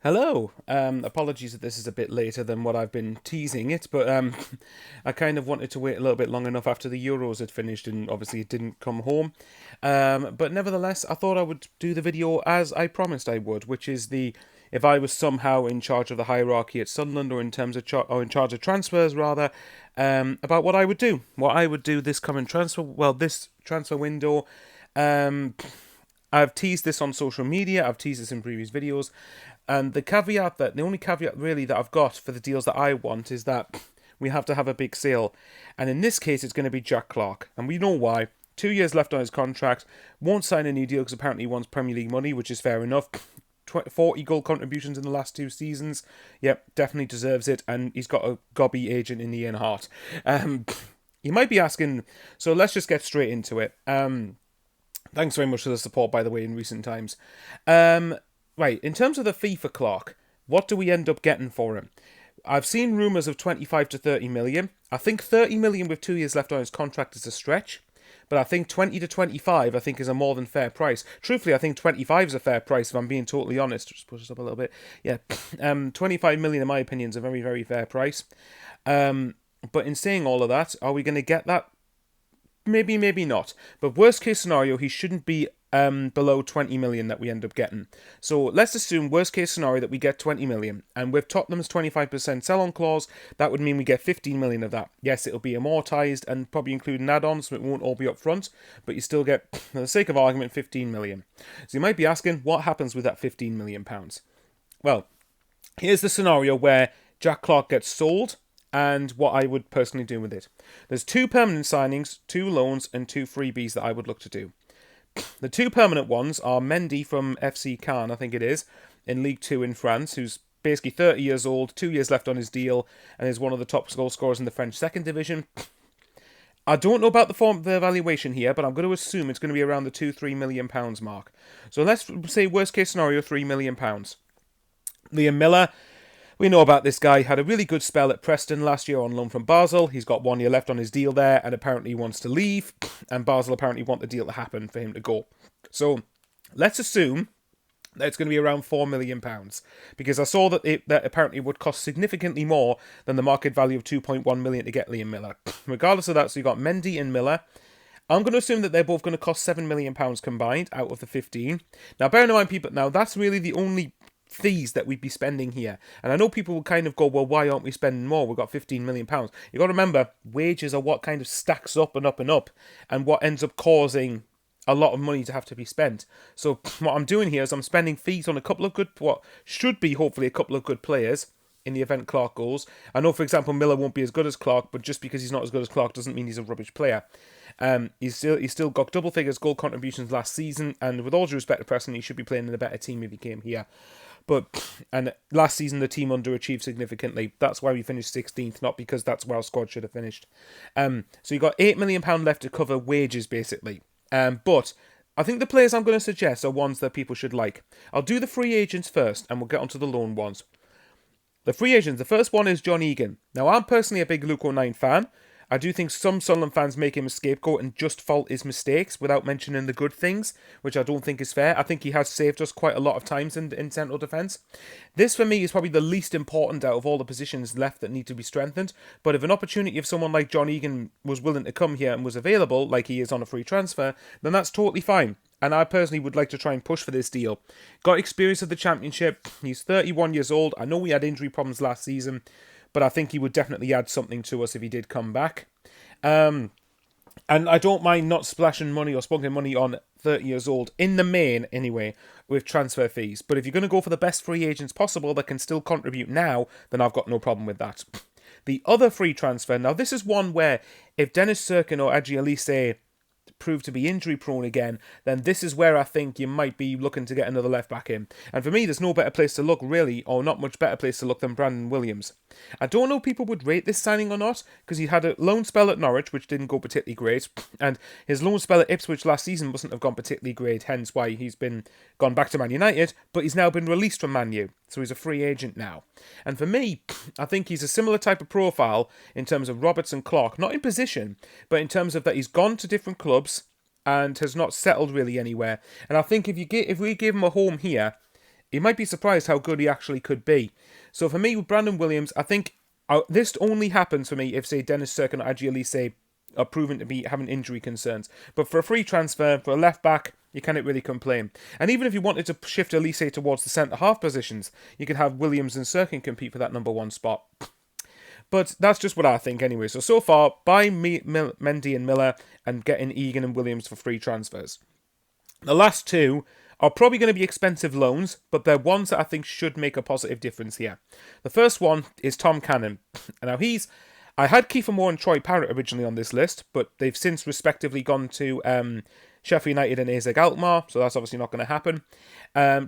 Hello. Apologies that this is a bit later than what I've been teasing it, but I kind of wanted to wait a little bit long enough after the Euros had finished, and obviously it didn't come home. But nevertheless, I thought I would do the video as I promised I would, which is the if I was somehow in charge of the hierarchy at Sunderland, or in terms of or in charge of transfers rather, about what I would do, this coming this transfer window. Um, I've teased this on social media, I've teased this in previous videos, and the only caveat really that I've got for the deals that I want is that we have to have a big sale. And in this case, it's going to be Jack Clark. And we know why. 2 years left on his contract, won't sign a new deal because apparently he wants Premier League money, which is fair enough. 40 goal contributions in the last 2 seasons. Yep, definitely deserves it. And he's got a gobby agent in Ian Hart. You might be asking, so let's just get straight into it. Thanks very much for the support, by the way, in recent times. Right, in terms of the fee for Clark, what do we end up getting for him? I've seen rumours of 25 to 30 million. I think 30 million with 2 years left on his contract is a stretch. But I think 20 to 25, I think, is a more than fair price. Truthfully, I think 25 is a fair price, if I'm being totally honest. Just push this up a little bit. Yeah, 25 million, in my opinion, is a very, very fair price. But in saying all of that, are we going to get that? Maybe, maybe not. But worst case scenario, he shouldn't be below 20 million that we end up getting. So let's assume worst case scenario that we get 20 million. And with Tottenham's 25% sell-on clause, that would mean we get 15 million of that. Yes, it'll be amortised and probably include an add-on, so it won't all be up front. But you still get, for the sake of argument, 15 million. So you might be asking, what happens with that 15 million pounds? Well, here's the scenario where Jack Clark gets sold, and what I would personally do with it. There's 2 permanent signings, 2 loans, and 2 freebies that I would look to do. The 2 permanent ones are Mendy from FC Cannes, I think it is, in League 2 in France, who's basically 30 years old, 2 years left on his deal, and is one of the top goal scorers in the French second division. I don't know about the valuation here, but I'm going to assume it's going to be around the £2-3 million mark. So let's say worst case scenario, £3 million. Liam Miller, we know about this guy, had a really good spell at Preston last year on loan from Basel. He's got 1 year left on his deal there, and apparently he wants to leave, and Basel apparently want the deal to happen for him to go. So let's assume that it's going to be around £4 million, because I saw that that apparently would cost significantly more than the market value of 2.1 million to get Liam Miller. Regardless of that, so you've got Mendy and Miller. I'm going to assume that they're both going to cost £7 million combined out of the 15. Now, bear in mind, people, now that's really the only fees that we'd be spending here. And I know people will kind of go, well, why aren't we spending more? We've got £15 million. You've got to remember, wages are what kind of stacks up and up and up, and what ends up causing a lot of money to have to be spent. So what I'm doing here is I'm spending fees on a couple of what should be hopefully a couple of good players in the event Clark goes. I know, for example, Miller won't be as good as Clark, but just because he's not as good as Clark doesn't mean he's a rubbish player. He's still got double figures goal contributions last season, and with all due respect to Preston, he should be playing in a better team if he came here. And last season the team underachieved significantly. That's why we finished 16th, not because that's where our squad should have finished. So you've got £8 million left to cover wages, basically. But I think the players I'm going to suggest are ones that people should like. I'll do the free agents first, and we'll get onto the loan ones. The free agents, the first one is John Egan. Now, I'm personally a big Luke O'Nien fan. I do think some Sunderland fans make him a scapegoat and just fault his mistakes without mentioning the good things, which I don't think is fair. I think he has saved us quite a lot of times in central defence. This, for me, is probably the least important out of all the positions left that need to be strengthened. But if an opportunity of someone like John Egan was willing to come here and was available, like he is on a free transfer, then that's totally fine. And I personally would like to try and push for this deal. Got experience of the Championship. He's 31 years old. I know we had injury problems last season, but I think he would definitely add something to us if he did come back. And I don't mind not splashing money or spunking money on 30 years old, in the main anyway, with transfer fees. But if you're going to go for the best free agents possible that can still contribute now, then I've got no problem with that. The other free transfer, now this is one where if Dennis Serkin or Adji Elise prove to be injury prone again, then this is where I think you might be looking to get another left back in. And for me, there's no better place to look really, or not much better place to look than Brandon Williams. I don't know if people would rate this signing or not, because he had a loan spell at Norwich, which didn't go particularly great, and his loan spell at Ipswich last season mustn't have gone particularly great, hence why he's gone back to Man United, but he's now been released from Man U, so he's a free agent now. And for me, I think he's a similar type of profile in terms of Roberts and Clark, not in position, but in terms of that he's gone to different clubs and has not settled really anywhere. And I think if we give him a home here, you might be surprised how good he actually could be. So for me, with Brandon Williams, I think this only happens for me if, say, Dennis Cirkin or Adji Elise are proven to be having injury concerns. But for a free transfer, for a left back, you can't really complain. And even if you wanted to shift Elise towards the centre-half positions, you could have Williams and Cirkin compete for that number 1 spot. But that's just what I think anyway. So far, buy Mendy and Miller and getting Egan and Williams for free transfers. The last two are probably going to be expensive loans, but they're ones that I think should make a positive difference here. The first one is Tom Cannon. Now I had Kiefer Moore and Troy Parrott originally on this list, but they've since respectively gone to Sheffield United and Isaac Alkmaar, so that's obviously not going to happen.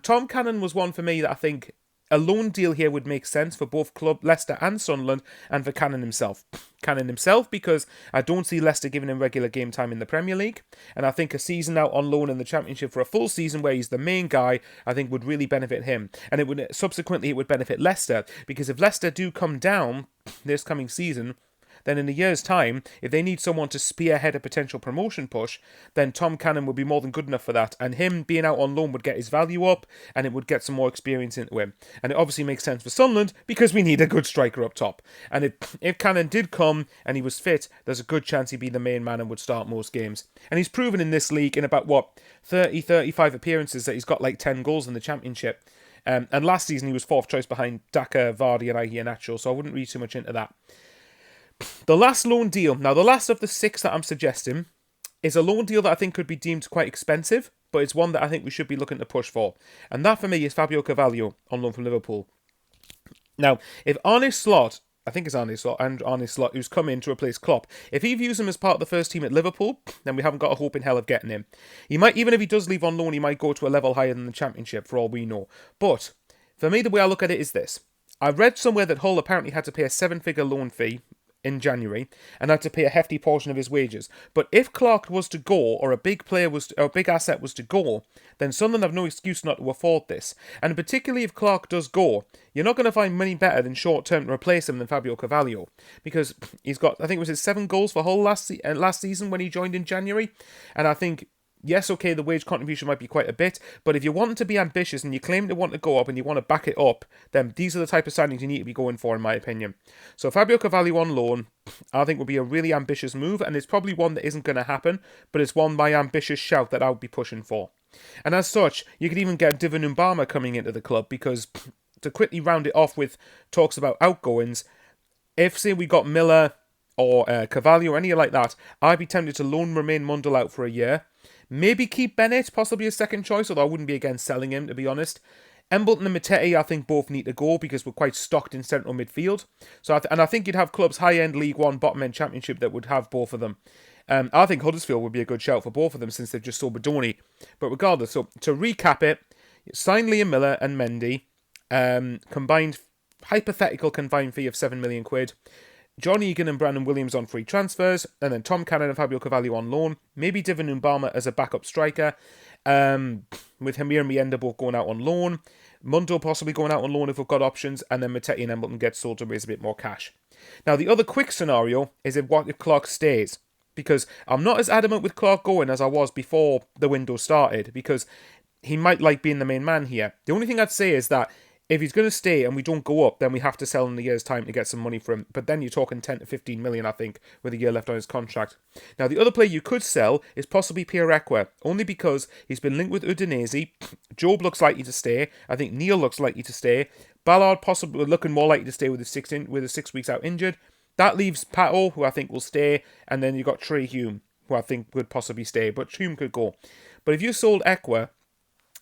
Tom Cannon was one for me that I think a loan deal here would make sense for both club Leicester and Sunderland, and for Cannon himself. Cannon himself, because I don't see Leicester giving him regular game time in the Premier League, and I think a season out on loan in the Championship for a full season where he's the main guy, I think would really benefit him. And it would benefit Leicester, because if Leicester do come down this coming season, then in a year's time, if they need someone to spearhead a potential promotion push, then Tom Cannon would be more than good enough for that. And him being out on loan would get his value up, and it would get some more experience into him. And it obviously makes sense for Sunderland, because we need a good striker up top. And if Cannon did come, and he was fit, there's a good chance he'd be the main man and would start most games. And he's proven in this league, in about, 35 appearances, that he's got like 10 goals in the Championship. And last season, he was 4th choice behind Daka, Vardy, and Iheanacho, so I wouldn't read too much into that. The last loan deal, now the last of the 6 that I'm suggesting, is a loan deal that I think could be deemed quite expensive, but it's one that I think we should be looking to push for. And that for me is Fabio Carvalho on loan from Liverpool. Now, if Arne Slot, I think it's Arne Slot, who's come in to replace Klopp, if he views him as part of the first team at Liverpool, then we haven't got a hope in hell of getting him. He might, even if he does leave on loan, he might go to a level higher than the Championship, for all we know. But, for me, the way I look at it is this. I read somewhere that Hull apparently had to pay a 7-figure loan fee in January, and had to pay a hefty portion of his wages. But if Clark was to go, or a big asset was to go, then Sunderland have no excuse not to afford this. And particularly if Clark does go, you're not going to find money better than short term to replace him than Fabio Carvalho, because he's got, I think it was his 7 goals for Hull last season when he joined in January, and I think, yes, okay, the wage contribution might be quite a bit, but if you want to be ambitious and you claim to want to go up and you want to back it up, then these are the type of signings you need to be going for, in my opinion. So Fabio Carvalho on loan, I think would be a really ambitious move, and it's probably one that isn't going to happen, but it's one my ambitious shout that I would be pushing for. And as such, you could even get Divin Mbama coming into the club, because to quickly round it off with talks about outgoings, if, say, we got Miller or Carvalho or any like that, I'd be tempted to loan Romain Mundle out for a year. Maybe keep Bennett, possibly a second choice, although I wouldn't be against selling him, to be honest. Embleton and Matete, I think both need to go, because we're quite stocked in central midfield. So I think you'd have clubs high-end League 1, bottom-end Championship that would have both of them. I think Huddersfield would be a good shout for both of them, since they've just sold Badoni. But regardless, so to recap it, sign Liam Miller and Mendy, hypothetical combined fee of £7 million. John Egan and Brandon Williams on free transfers, and then Tom Cannon and Fabio Carvalho on loan. Maybe Divin Mbama as a backup striker, with Hamir and Mienda both going out on loan. Mundo possibly going out on loan if we've got options, and then Matete and Embleton get sold to raise a bit more cash. Now, the other quick scenario is if Clark stays, because I'm not as adamant with Clark going as I was before the window started, because he might like being the main man here. The only thing I'd say is that if he's going to stay and we don't go up, then we have to sell in a year's time to get some money for him. But then you're talking 10 to 15 million, I think, with a year left on his contract. Now, the other player you could sell is possibly Pierre Ekwa, only because he's been linked with Udinese. Job looks likely to stay. I think Neil looks likely to stay. Ballard possibly looking more likely to stay with his 6 weeks out injured. That leaves Pato, who I think will stay, and then you've got Trey Hume, who I think would possibly stay, but Hume could go. But if you sold Ekwa,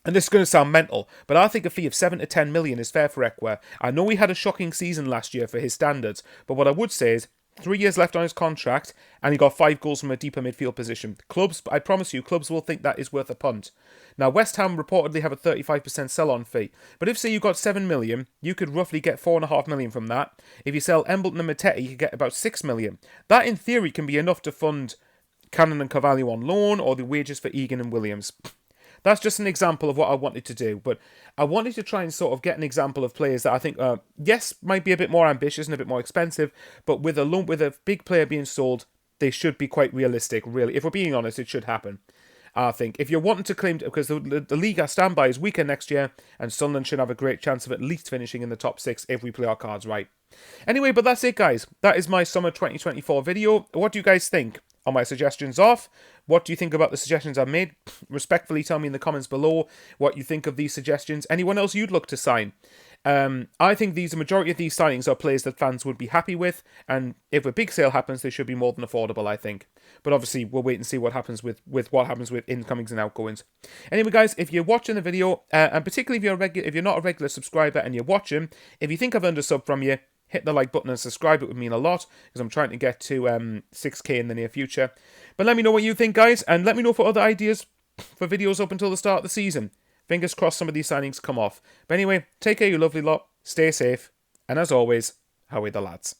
and this is going to sound mental, but I think a fee of 7 to 10 million is fair for Ekwa. I know he had a shocking season last year for his standards, but what I would say is 3 years left on his contract, and he got 5 goals from a deeper midfield position. Clubs, I promise you, clubs will think that is worth a punt. Now, West Ham reportedly have a 35% sell-on fee, but if, say, you got 7 million, you could roughly get 4.5 million from that. If you sell Embleton and Matete, you could get about 6 million. That, in theory, can be enough to fund Cannon and Carvalho on loan, or the wages for Egan and Williams. That's just an example of what I wanted to do, but I wanted to try and sort of get an example of players that I think, yes, might be a bit more ambitious and a bit more expensive, but with a big player being sold, they should be quite realistic, really. If we're being honest, it should happen. I think. If you're wanting to claim, because the league I stand by is weaker next year, and Sunderland should have a great chance of at least finishing in the top 6 if we play our cards right. Anyway, but that's it, guys. That is my summer 2024 video. What do you guys think? Are my suggestions off? What do you think about the suggestions I've made? Respectfully tell me in the comments below what you think of these suggestions. Anyone else you'd look to sign? I think the majority of these signings are players that fans would be happy with, and if a big sale happens, they should be more than affordable, I think. But obviously, we'll wait and see what happens with incomings and outgoings. Anyway, guys, if you're watching the video, and particularly if you're not a regular subscriber and you're watching, if you think I've earned a sub from you, hit the like button and subscribe. It would mean a lot, because I'm trying to get to 6k in the near future. But let me know what you think, guys, and let me know for other ideas for videos up until the start of the season. Fingers crossed some of these signings come off. But anyway, take care, you lovely lot. Stay safe. And as always, how are the lads?